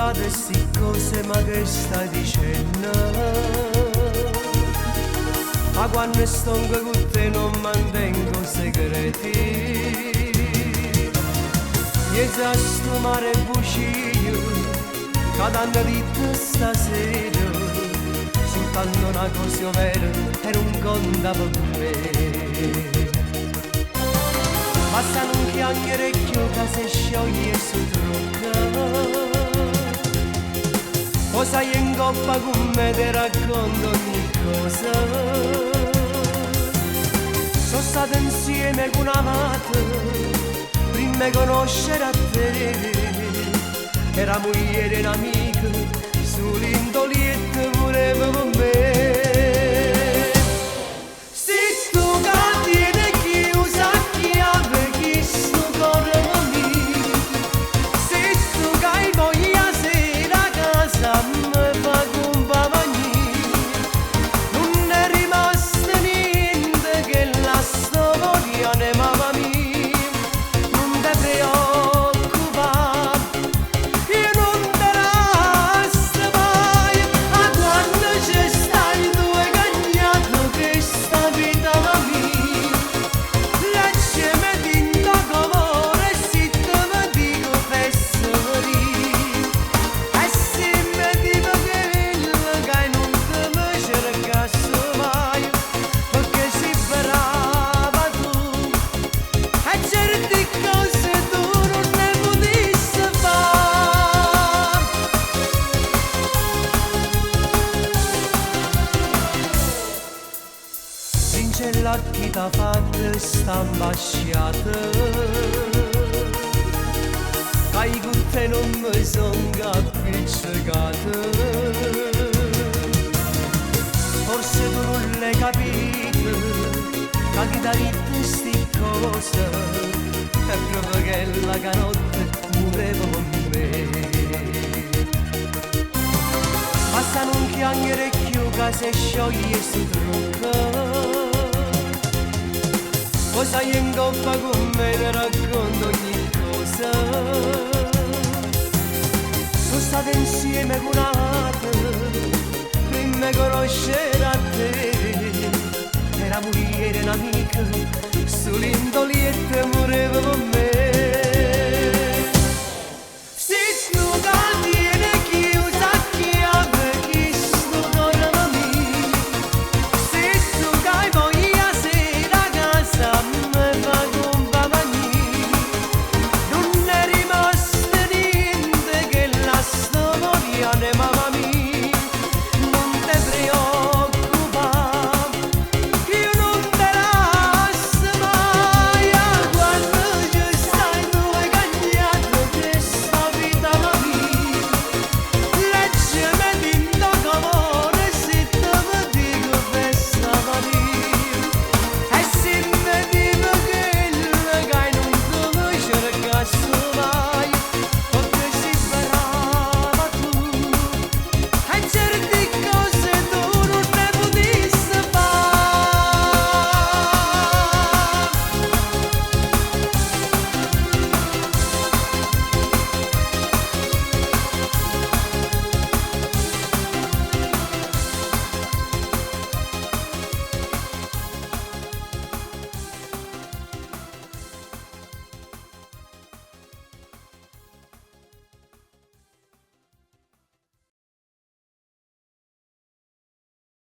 scusate sti cose ma che stai dicendo? Ma quando sto con te non mantengo segreti. Ieri a sto mare bucio, cadendo di te stasera, soltanto una cosa vera e non conta per me. Basta un chiacchierecchio che si scioglie e si trucca. O sai in coppa con me ti racconto ogni cosa. Sono stato insieme con un'amata prima di conoscere a te. Era moglie e un'amica, sull'indolietta voleva con me. C'è la chi t'ha fatta sta ambasciata, che con te non mi son appiccicato. Forse tu non l'hai capito, che chi t'ha detto sti cose, è proprio che la canotte voleva con me. Basta un chiacchierecchio che si scioglie e si trucca. O sai in coppa con me ti racconto ogni cosa. Sono stata insieme con un'altra prima di conoscere a te. Era moglie e un'amica, sull'indolietta moreva con me.